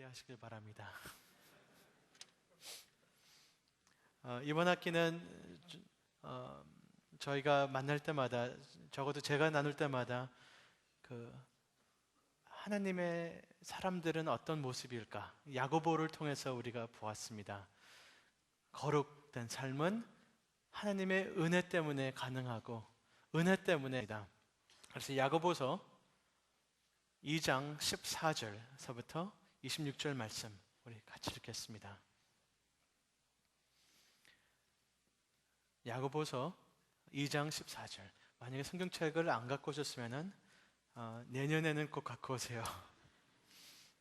기대하시길 바랍니다. 이번 학기는 저희가 만날 때마다, 적어도 제가 나눌 때마다 하나님의 사람들은 어떤 모습일까? 야고보를 통해서 우리가 보았습니다. 거룩된 삶은 하나님의 은혜 때문에 가능하고 은혜 때문에다. 그래서 야고보서 2장 14절서부터 26절 말씀 우리 같이 읽겠습니다. 야고보서 2장 14절. 만약에 성경책을 안 갖고 오셨으면 내년에는 꼭 갖고 오세요.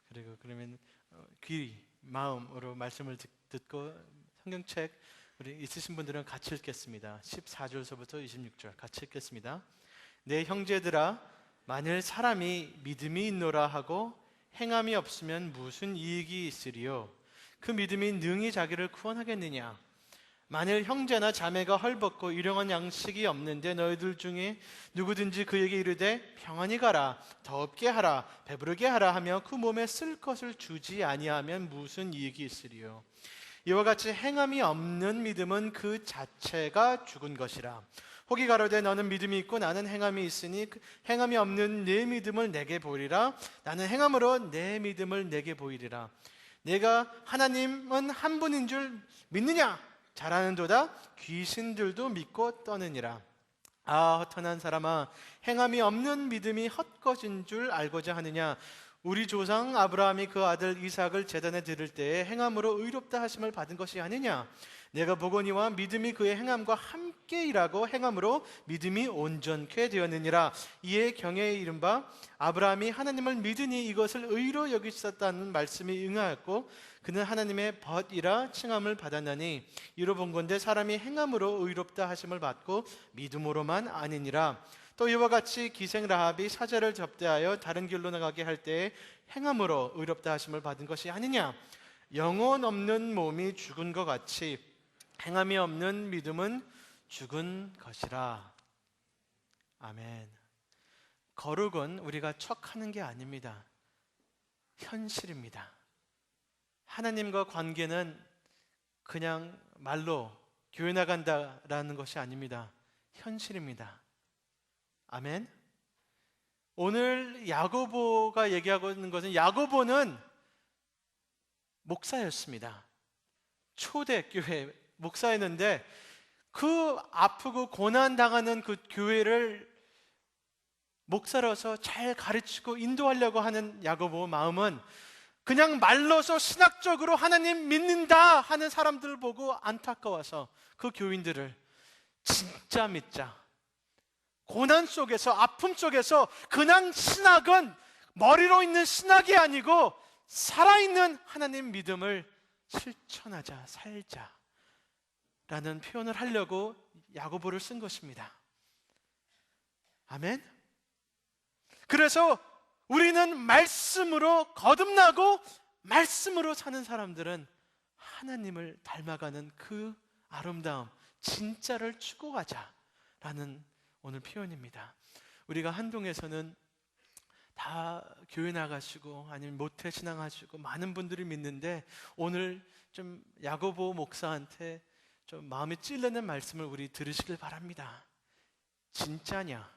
그리고 그러면 귀, 마음으로 말씀을 듣고 성경책 우리 있으신 분들은 같이 읽겠습니다. 14절서부터 26절 같이 읽겠습니다. 내 형제들아, 만일 사람이 믿음이 있노라 하고 행함이 없으면 무슨 이익이 있으리요? 그 믿음이 능히 자기를 구원하겠느냐? 만일 형제나 자매가 헐벗고 일용할 양식이 없는데 너희들 중에 누구든지 그에게 이르되 평안히 가라, 더럽게 하라, 배부르게 하라 하며 그 몸에 쓸 것을 주지 아니하면 무슨 이익이 있으리요? 이와 같이 행함이 없는 믿음은 그 자체가 죽은 것이라. 혹이 가로되 너는 믿음이 있고 나는 행함이 있으니 행함이 없는 내 믿음을 내게 보이리라. 나는 행함으로 내 믿음을 내게 보이리라. 내가 하나님은 한 분인 줄 믿느냐? 잘하는도다. 귀신들도 믿고 떠느니라. 아, 허탄한 사람아, 행함이 없는 믿음이 헛것인 줄 알고자 하느냐? 우리 조상 아브라함이 그 아들 이삭을 제단에 드릴 때에 행함으로 의롭다 하심을 받은 것이 아니냐? 내가 보거니와 믿음이 그의 행함과 함께 일하고 행함으로 믿음이 온전케 되었느니라. 이에 경에 이른바 아브라함이 하나님을 믿으니 이것을 의로 여기셨다는 말씀이 응하였고 그는 하나님의 벗이라 칭함을 받았나니 이로 본 건대 사람이 행함으로 의롭다 하심을 받고 믿음으로만 아니니라. 또 이와 같이 기생 라합이 사자를 접대하여 다른 길로 나가게 할 때에 행함으로 의롭다 하심을 받은 것이 아니냐? 영혼 없는 몸이 죽은 것 같이 행함이 없는 믿음은 죽은 것이라. 아멘. 거룩은 우리가 척하는 게 아닙니다. 현실입니다. 하나님과 관계는 그냥 말로 교회 나간다라는 것이 아닙니다. 현실입니다. 아멘. 오늘 야고보가 얘기하고 있는 것은, 야고보는 목사였습니다. 초대교회 목사였는데 그 아프고 고난당하는 그 교회를 목사로서 잘 가르치고 인도하려고 하는 야고보 마음은 그냥 말로서 신학적으로 하나님 믿는다 하는 사람들을 보고 안타까워서 그 교인들을 진짜 믿자, 고난 속에서, 아픔 속에서 그냥 신학은 머리로 있는 신학이 아니고 살아있는 하나님 믿음을 실천하자, 살자 라는 표현을 하려고 야고보를 쓴 것입니다. 아멘. 그래서 우리는 말씀으로 거듭나고 말씀으로 사는 사람들은 하나님을 닮아가는 그 아름다움, 진짜를 추구하자라는 오늘 표현입니다. 우리가 한동에서는 다 교회 나가시고 아니면 모태 신앙하시고 많은 분들이 믿는데 오늘 좀 야고보 목사한테 좀 마음이 찔리는 말씀을 우리 들으시길 바랍니다. 진짜냐?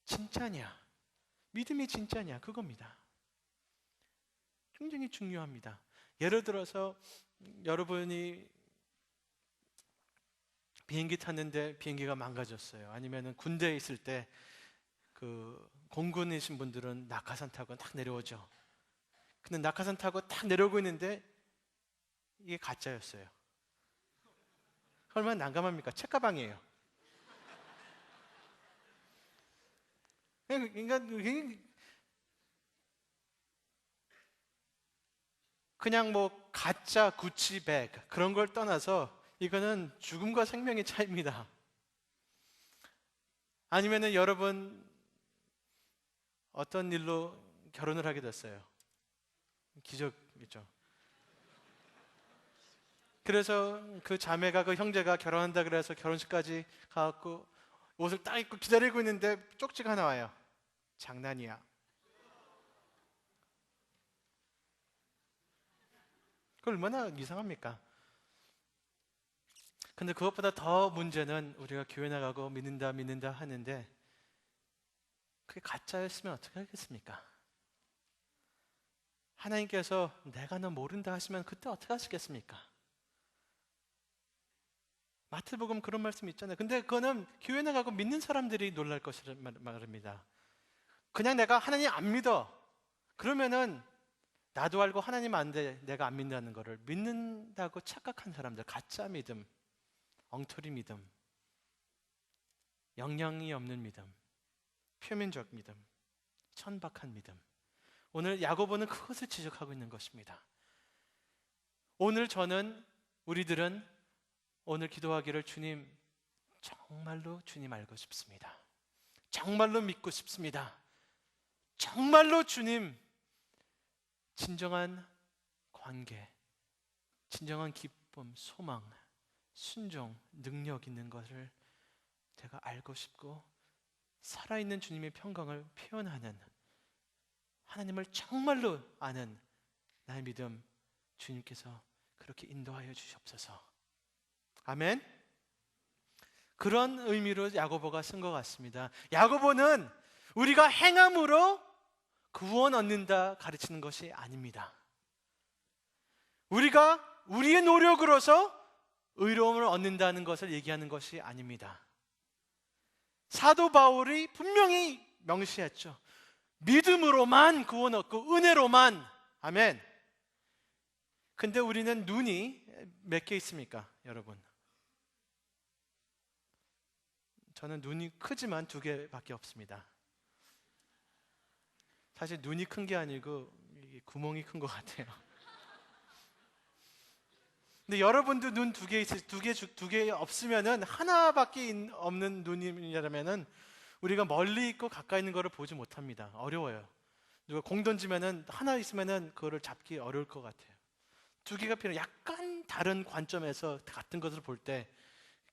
진짜냐? 믿음이 진짜냐? 그겁니다. 굉장히 중요합니다. 예를 들어서 여러분이 비행기 탔는데 비행기가 망가졌어요. 아니면 군대에 있을 때 공군이신 분들은 낙하산 타고 딱 내려오죠. 근데 낙하산 타고 딱 내려오고 있는데 이게 가짜였어요. 얼마나 난감합니까? 책가방이에요. 그러니까 그냥 뭐 가짜 구찌백 그런 걸 떠나서 이거는 죽음과 생명의 차이입니다. 아니면은 여러분 어떤 일로 결혼을 하게 됐어요? 기적이죠. 그래서 그 자매가, 그 형제가 결혼한다 그래서 결혼식까지 가갖고 옷을 딱 입고 기다리고 있는데 쪽지가 나와요. 장난이야. 그 얼마나 이상합니까? 근데 그것보다 더 문제는 우리가 교회 나가고 믿는다 하는데 그게 가짜였으면 어떻게 하겠습니까? 하나님께서 내가 너 모른다 하시면 그때 어떻게 하시겠습니까? 마태복음 그런 말씀 있잖아요. 근데 그거는 교회 나가고 믿는 사람들이 놀랄 것이란 말입니다. 그냥 내가 하나님 안 믿어. 그러면은 나도 알고 하나님 안 돼. 내가 안 믿는다는 거를 믿는다고 착각한 사람들, 가짜 믿음, 엉터리 믿음, 영향이 없는 믿음, 표면적 믿음, 천박한 믿음. 오늘 야고보는 그것을 지적하고 있는 것입니다. 오늘 우리들은 오늘 기도하기를 주님, 정말로 주님 알고 싶습니다. 정말로 믿고 싶습니다. 정말로 주님, 진정한 관계, 진정한 기쁨, 소망, 순종, 능력 있는 것을 제가 알고 싶고 살아있는 주님의 평강을 표현하는 하나님을 정말로 아는 나의 믿음 주님께서 그렇게 인도하여 주시옵소서. 아멘. 그런 의미로 야고보가 쓴 것 같습니다. 야고보는 우리가 행함으로 구원 얻는다 가르치는 것이 아닙니다. 우리가 우리의 노력으로서 의로움을 얻는다는 것을 얘기하는 것이 아닙니다. 사도 바울이 분명히 명시했죠. 믿음으로만 구원 얻고 은혜로만. 아멘. 근데 우리는 눈이 몇 개 있습니까, 여러분? 저는 눈이 크지만 2개밖에 없습니다. 사실 눈이 큰 게 아니고 구멍이 큰 것 같아요. 근데 여러분도 눈 2개 없으면은 하나밖에 없는 눈이라면은 우리가 멀리 있고 가까이 있는 거를 보지 못합니다. 어려워요. 누가 공 던지면은 하나 있으면은 그거를 잡기 어려울 것 같아요. 2개가 필요해요. 약간 다른 관점에서 같은 것을 볼 때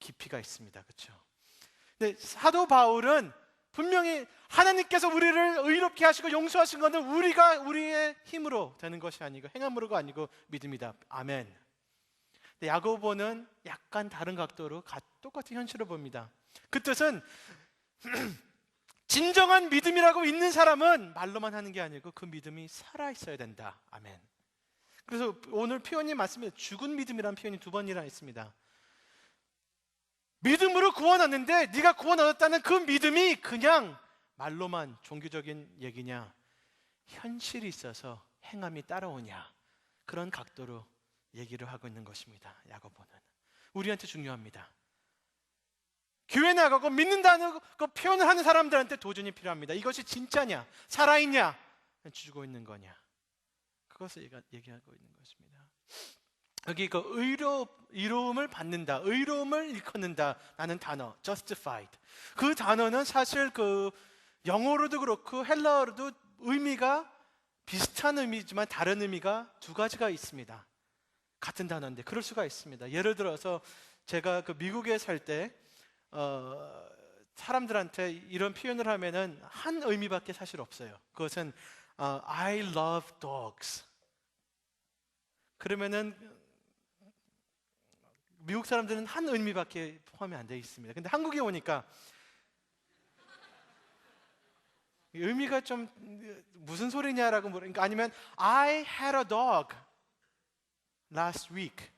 깊이가 있습니다. 그렇죠? 근데 사도 바울은 분명히 하나님께서 우리를 의롭게 하시고 용서하신 것은 우리의 힘으로 되는 것이 아니고 행함으로가 아니고 믿음이다. 아멘. 근데 야고보는 약간 다른 각도로 똑같은 현실을 봅니다. 그 뜻은 진정한 믿음이라고 있는 사람은 말로만 하는 게 아니고 그 믿음이 살아 있어야 된다. 아멘. 그래서 오늘 표현이 맞습니다. 죽은 믿음이라는 표현이 2번이나 있습니다. 믿음으로 구원 얻는데 네가 구원 얻었다는 그 믿음이 그냥 말로만 종교적인 얘기냐, 현실이 있어서 행함이 따라오냐, 그런 각도로 얘기를 하고 있는 것입니다. 야고보는 우리한테 중요합니다. 교회 나가고 믿는다는 거 표현을 하는 사람들한테 도전이 필요합니다. 이것이 진짜냐, 살아있냐, 주고 있는 거냐, 그것을 얘기하고 있는 것입니다. 여기 그 의로움을 받는다, 의로움을 일컫는다 라는 단어, justified. 그 단어는 사실 그 영어로도 그렇고 헬라어로도 의미가 비슷한 의미지만 다른 의미가 2가지가 있습니다. 같은 단어인데 그럴 수가 있습니다. 예를 들어서 제가 그 미국에 살 때 사람들한테 이런 표현을 하면은 한 의미밖에 사실 없어요. 그것은 I love dogs. 그러면은 미국 사람들은 한 의미밖에 포함이 안 되어 있습니다. 근데 한국에 오니까 의미가 좀 무슨 소리냐라고 물으니까, 아니면 I had a dog last week.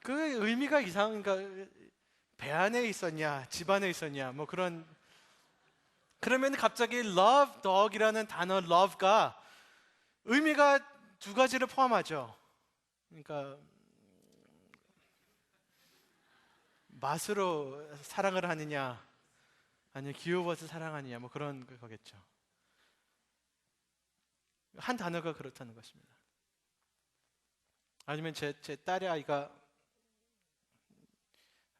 그 의미가 이상한가? 배 안에 있었냐, 집 안에 있었냐, 뭐 그런. 그러면 갑자기 love dog이라는 단어 love가 의미가 2가지를 포함하죠. 그러니까 맛으로 사랑을 하느냐, 아니면 귀여워서 사랑하느냐, 뭐 그런 거겠죠. 한 단어가 그렇다는 것입니다. 아니면 제 딸의 아이가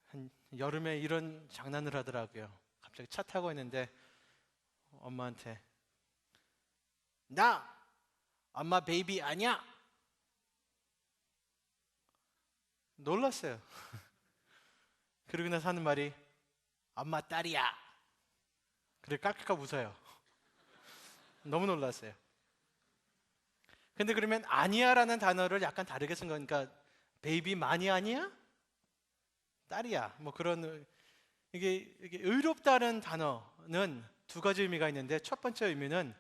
한 여름에 이런 장난을 하더라고요. 갑자기 차 타고 있는데 엄마한테 나 엄마 베이비 아니야? 놀랐어요. 그러고 나서 하는 말이 엄마 딸이야. 그래 깔깔깔 웃어요. 너무 놀랐어요. 근데 그러면 아니야라는 단어를 약간 다르게 쓴 거니까 베이비 많이 아니야? 딸이야. 뭐 그런 이게 의롭다는 단어는 두 가지 의미가 있는데 첫 번째 의미는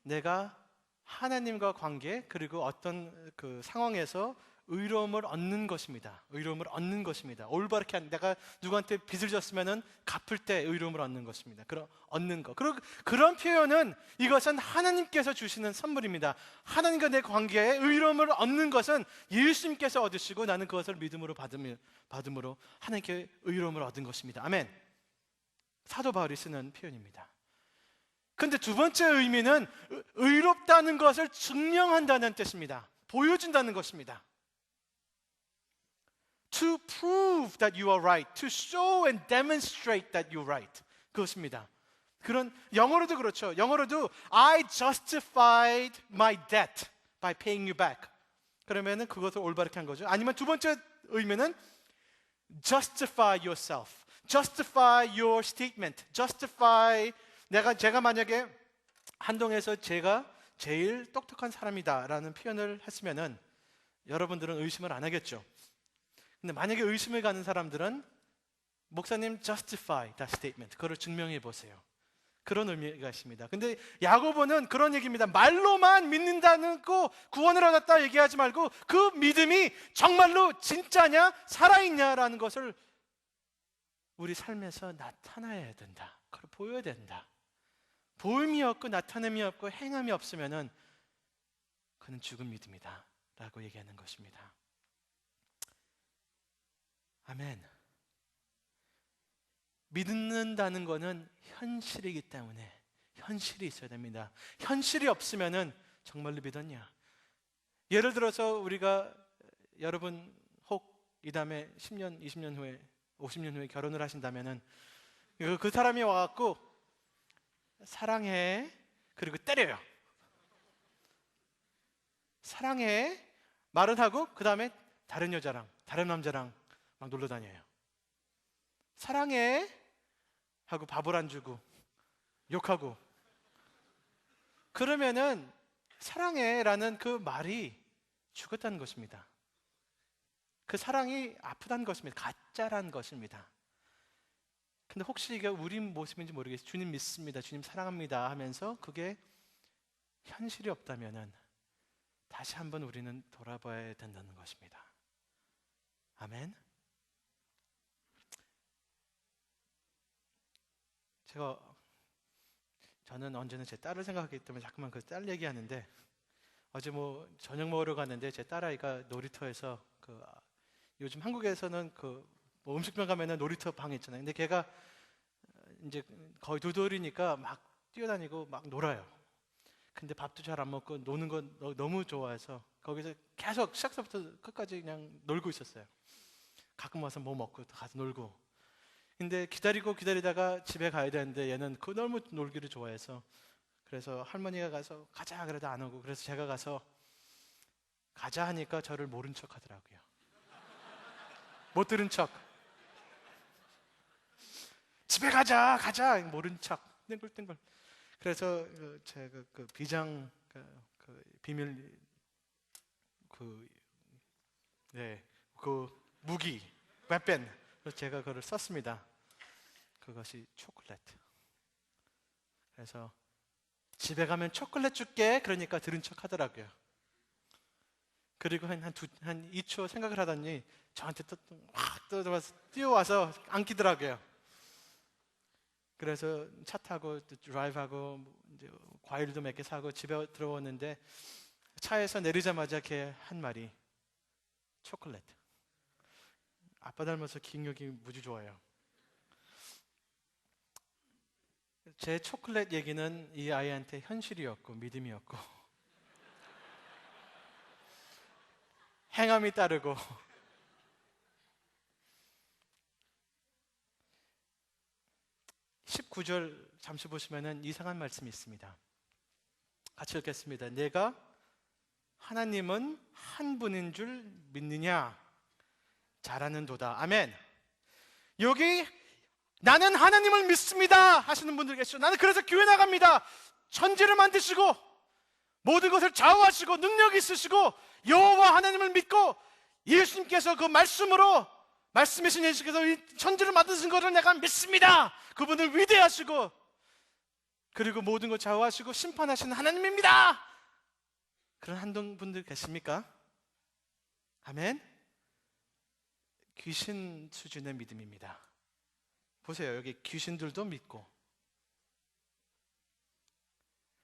내가 하나님과 관계 그리고 어떤 그 상황에서 의로움을 얻는 것입니다. 의로움을 얻는 것입니다. 올바르게 내가 누구한테 빚을 졌으면은 갚을 때 의로움을 얻는 것입니다. 그런 얻는 것. 그런 표현은 이것은 하나님께서 주시는 선물입니다. 하나님과 내 관계에 의로움을 얻는 것은 예수님께서 얻으시고 나는 그것을 믿음으로 받음으로 하나님께 의로움을 얻은 것입니다. 아멘. 사도 바울이 쓰는 표현입니다. 근데 두 번째 의미는 의롭다는 것을 증명한다는 뜻입니다. 보여준다는 것입니다. To prove that you are right, to show and demonstrate that you're right. 그것입니다. 그런 영어로도 그렇죠. 영어로도 I justified my debt by paying you back. 그러면은 그것을 올바르게 한 거죠. 아니면 두 번째 의미는 justify yourself, justify your statement, justify 제가 만약에 한동에서 제가 제일 똑똑한 사람이다라는 표현을 했으면은 여러분들은 의심을 안 하겠죠. 근데 만약에 의심을 가는 사람들은 목사님 justify that statement, 그걸 증명해 보세요. 그런 의미가 있습니다. 근데 야고보는 그런 얘기입니다. 말로만 믿는다는 거 구원을 얻었다 얘기하지 말고 그 믿음이 정말로 진짜냐 살아있냐라는 것을 우리 삶에서 나타나야 된다. 그걸 보여야 된다. 보임이 없고 나타냄이 없고 행함이 없으면은 그는 죽은 믿음이다 라고 얘기하는 것입니다. 아멘. 믿는다는 것은 현실이기 때문에 현실이 있어야 됩니다. 현실이 없으면은 정말로 믿었냐? 예를 들어서 우리가 여러분 혹 이 다음에 10년, 20년 후에 50년 후에 결혼을 하신다면은 그 사람이 와갖고 사랑해 그리고 때려요. 사랑해 말은 하고 그 다음에 다른 여자랑 다른 남자랑 막 놀러 다녀요. 사랑해 하고 밥을 안 주고 욕하고 그러면은 사랑해라는 그 말이 죽었다는 것입니다. 그 사랑이 아프다는 것입니다. 가짜라는 것입니다. 근데 혹시 이게 우리 모습인지 모르겠어요. 주님 믿습니다, 주님 사랑합니다 하면서 그게 현실이 없다면은 다시 한번 우리는 돌아봐야 된다는 것입니다. 아멘. 저는 언제나 제 딸을 생각하기 때문에 자꾸만 그 딸 얘기하는데 어제 뭐 저녁 먹으러 갔는데 제 딸아이가 놀이터에서 요즘 한국에서는 뭐 음식점 가면은 놀이터 방 있잖아요. 근데 걔가 이제 거의 두 돌이니까 막 뛰어다니고 막 놀아요. 근데 밥도 잘 안 먹고 노는 건 너무 좋아해서 거기서 계속 시작부터 끝까지 그냥 놀고 있었어요. 가끔 와서 뭐 먹고 또 가서 놀고. 근데 기다리다가 집에 가야 되는데 얘는 너무 놀기를 좋아해서 그래서 할머니가 가서 가자 그래도 안 오고 그래서 제가 가서 가자 하니까 저를 모른 척 하더라고요. 못 들은 척. 집에 가자 모른 척 땡글땡글. 그래서 제가 비장 비밀 무기 웹펜 제가 그걸 썼습니다. 그것이 초콜릿. 그래서 집에 가면 초콜릿 줄게 그러니까 들은 척 하더라고요. 그리고 한 2초 생각을 하더니 저한테 확 뛰어와서 안기더라고요. 그래서 차 타고 드라이브하고 이제 과일도 몇 개 사고 집에 들어왔는데 차에서 내리자마자 걔 한 말이 초콜릿. 아빠 닮아서 기억력이 무지 좋아요. 제 초콜릿 얘기는 이 아이한테 현실이었고 믿음이었고 행함이 따르고 19절 잠시 보시면은 이상한 말씀이 있습니다. 같이 읽겠습니다. 내가 하나님은 한 분인 줄 믿느냐? 잘하는도다. 아멘. 여기 나는 하나님을 믿습니다 하시는 분들 계시죠. 나는 그래서 교회 나갑니다. 천지를 만드시고 모든 것을 좌우하시고 능력 있으시고 여호와 하나님을 믿고 예수님께서 그 말씀으로 말씀이신 예수께서 이 천지를 만드신 것을 내가 믿습니다. 그분을 위대하시고 그리고 모든 것 좌우하시고 심판하시는 하나님입니다. 그런 한동 분들 계십니까? 아멘. 귀신 수준의 믿음입니다. 보세요. 여기 귀신들도 믿고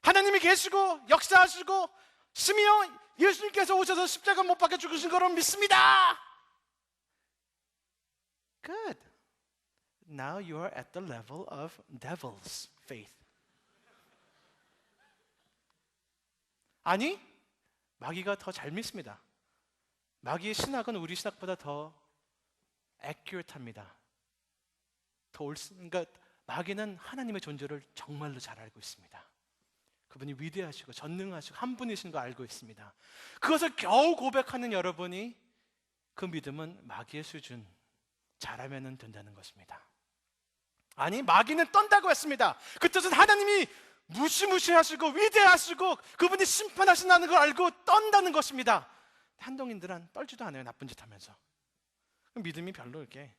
하나님이 계시고 역사하시고 심지어 예수님께서 오셔서 십자가 못 박혀 죽으신 것을 믿습니다. Good. Now you are at the level of devil's faith. 아니, 마귀가 더 잘 믿습니다. 마귀의 신학은 우리 신학보다 더 accurate합니다. 그러니까 마귀는 하나님의 존재를 정말로 잘 알고 있습니다. 그분이 위대하시고 전능하시고 한 분이신 거 알고 있습니다. 그것을 겨우 고백하는 여러분이 그 믿음은 마귀의 수준, 잘하면 된다는 것입니다. 아니, 마귀는 떤다고 했습니다. 그 뜻은 하나님이 무시무시하시고 위대하시고 그분이 심판하신다는 걸 알고 떤다는 것입니다. 한동인들은 떨지도 않아요. 나쁜 짓 하면서. 믿음이 별로 이렇게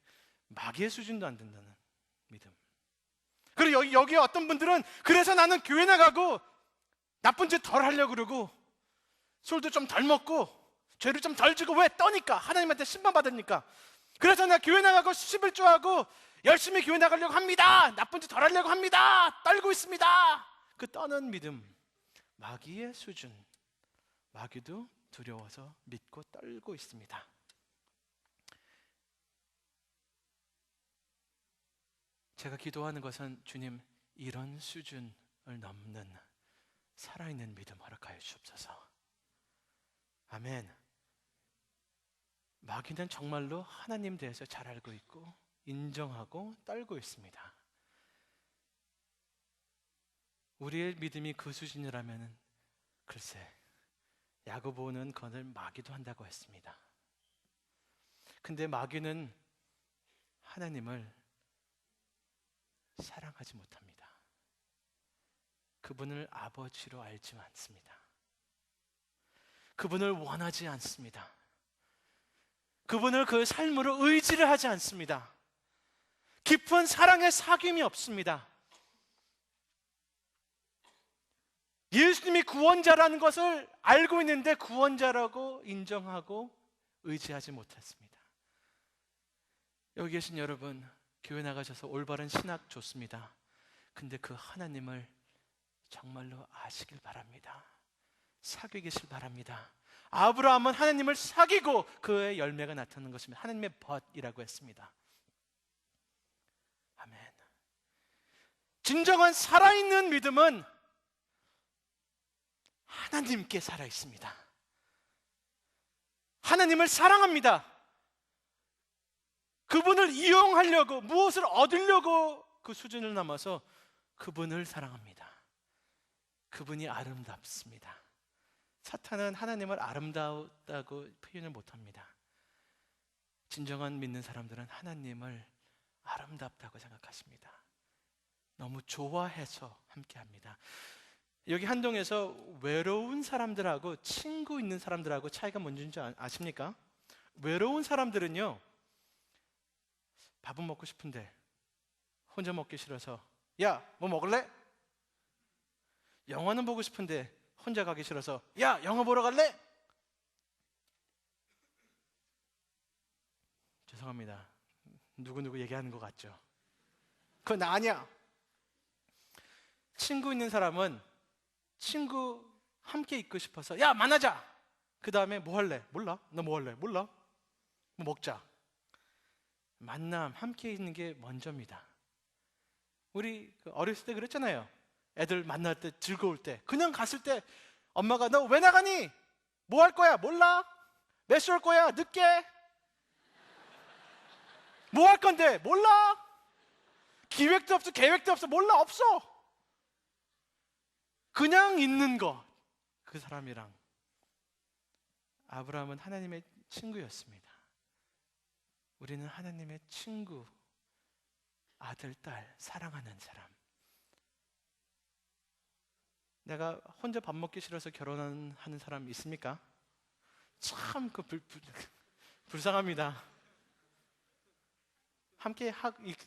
마귀의 수준도 안 된다는 믿음. 그리고 여기 어떤 분들은 그래서 나는 교회 나가고 나쁜 짓 덜 하려고 그러고 술도 좀 덜 먹고 죄를 좀 덜 지고 왜 떠니까 하나님한테 심판받으니까 그래서 나 교회 나가고 11조하고 열심히 교회 나가려고 합니다. 나쁜 짓 덜 하려고 합니다. 떨고 있습니다. 그 떠는 믿음, 마귀의 수준. 마귀도 두려워서 믿고 떨고 있습니다. 제가 기도하는 것은 주님, 이런 수준을 넘는 살아있는 믿음 허락하여 주옵소서. 아멘. 마귀는 정말로 하나님 대해서 잘 알고 있고 인정하고 떨고 있습니다. 우리의 믿음이 그 수준이라면 글쎄, 야구 보는 것을 마귀도 한다고 했습니다. 근데 마귀는 하나님을 사랑하지 못합니다. 그분을 아버지로 알지 않습니다. 그분을 원하지 않습니다. 그분을 그 삶으로 의지를 하지 않습니다. 깊은 사랑의 사귐이 없습니다. 예수님이 구원자라는 것을 알고 있는데 구원자라고 인정하고 의지하지 못했습니다. 여기 계신 여러분, 교회 나가셔서 올바른 신학 좋습니다. 근데 그 하나님을 정말로 아시길 바랍니다. 사귀길 바랍니다. 아브라함은 하나님을 사귀고 그의 열매가 나타나는 것입니다. 하나님의 벗이라고 했습니다. 아멘. 진정한 살아있는 믿음은 하나님께 살아있습니다. 하나님을 사랑합니다. 그분을 이용하려고, 무엇을 얻으려고 그 수준을 넘어서 그분을 사랑합니다. 그분이 아름답습니다. 사탄은 하나님을 아름다웠다고 표현을 못합니다. 진정한 믿는 사람들은 하나님을 아름답다고 생각하십니다. 너무 좋아해서 함께합니다. 여기 한동에서 외로운 사람들하고 친구 있는 사람들하고 차이가 뭔지 아십니까? 외로운 사람들은요, 밥은 먹고 싶은데 혼자 먹기 싫어서 야, 뭐 먹을래? 영화는 보고 싶은데 혼자 가기 싫어서 야, 영화 보러 갈래? 죄송합니다. 누구누구 얘기하는 것 같죠? 그건 나 아니야. 친구 있는 사람은 친구 함께 있고 싶어서 야, 만나자. 그 다음에 뭐 할래? 몰라. 너 뭐 할래? 몰라. 뭐 먹자. 만남, 함께 있는 게 먼저입니다. 우리 어렸을 때 그랬잖아요. 애들 만날 때 즐거울 때 그냥 갔을 때 엄마가 너 왜 나가니? 뭐 할 거야? 몰라. 몇 시 올 거야? 늦게. 뭐 할 건데? 몰라. 기획도 없어, 계획도 없어, 몰라. 없어. 그냥 있는 거. 그 사람이랑. 아브라함은 하나님의 친구였습니다. 우리는 하나님의 친구, 아들, 딸, 사랑하는 사람. 내가 혼자 밥 먹기 싫어서 결혼하는 사람 있습니까? 참 불쌍합니다. 함께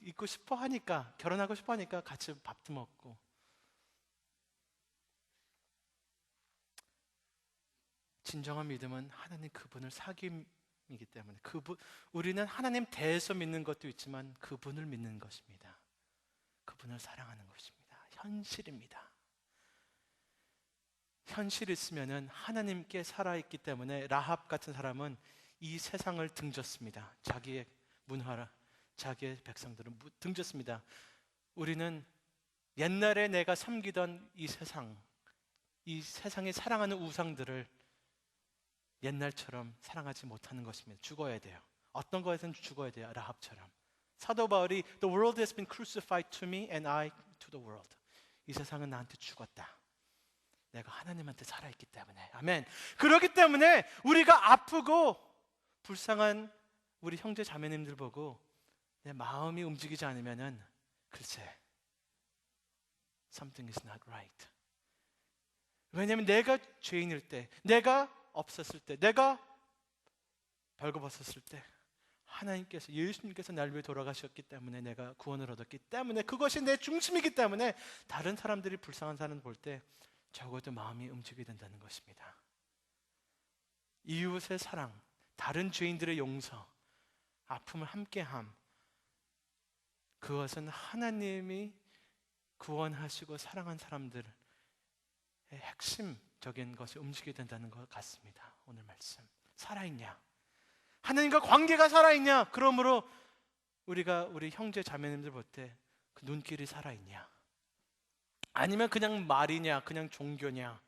있고 싶어 하니까, 결혼하고 싶어 하니까 같이 밥도 먹고. 진정한 믿음은 하나님 그분을 사귐이기 때문에, 우리는 하나님 대해서 믿는 것도 있지만 그분을 믿는 것입니다. 그분을 사랑하는 것입니다. 현실입니다. 현실이 있으면은 하나님께 살아있기 때문에 라합 같은 사람은 이 세상을 등졌습니다. 자기의 문화라, 자기의 백성들은 등졌습니다. 우리는 옛날에 내가 섬기던 이 세상이 사랑하는 우상들을 옛날처럼 사랑하지 못하는 것입니다. 죽어야 돼요. 어떤 거에서는 죽어야 돼요. 라합처럼. 사도 바울이 The world has been crucified to me and I to the world. 이 세상은 나한테 죽었다. 내가 하나님한테 살아있기 때문에. 아멘. 그렇기 때문에 우리가 아프고 불쌍한 우리 형제 자매님들 보고 내 마음이 움직이지 않으면은 글쎄 something is not right. 왜냐하면 내가 죄인일 때, 내가 없었을 때, 내가 벌거벗었을 때 하나님께서, 예수님께서 날 위해 돌아가셨기 때문에 내가 구원을 얻었기 때문에, 그것이 내 중심이기 때문에 다른 사람들이 불쌍한 사람 볼 때 적어도 마음이 움직이게 된다는 것입니다. 이웃의 사랑, 다른 죄인들의 용서, 아픔을 함께함, 그것은 하나님이 구원하시고 사랑한 사람들의 핵심적인 것이 움직이게 된다는 것 같습니다. 오늘 말씀 살아있냐? 하나님과 관계가 살아있냐? 그러므로 우리가 우리 형제 자매님들 볼 때 그 눈길이 살아있냐? 아니면 그냥 말이냐? 그냥 종교냐?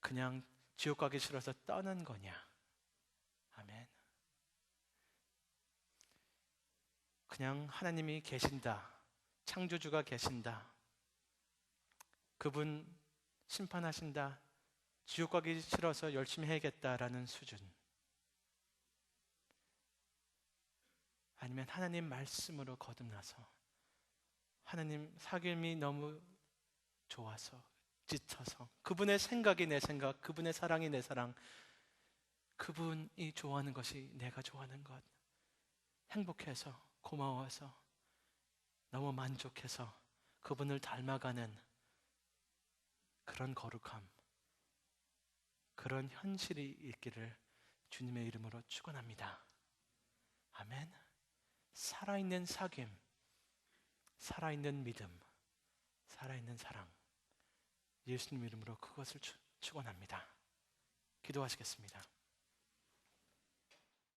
그냥 지옥 가기 싫어서 떠난 거냐? 아멘. 그냥 하나님이 계신다, 창조주가 계신다, 그분 심판하신다, 지옥 가기 싫어서 열심히 해야겠다라는 수준. 아니면 하나님 말씀으로 거듭나서 하나님 사귐이 너무 좋아서 지쳐서 그분의 생각이 내 생각, 그분의 사랑이 내 사랑, 그분이 좋아하는 것이 내가 좋아하는 것, 행복해서 고마워서 너무 만족해서 그분을 닮아가는 그런 거룩함, 그런 현실이 있기를 주님의 이름으로 축원합니다. 아멘. 살아있는 사귐, 살아있는 믿음, 살아있는 사랑, 예수님 이름으로 그것을 축원합니다. 기도하시겠습니다.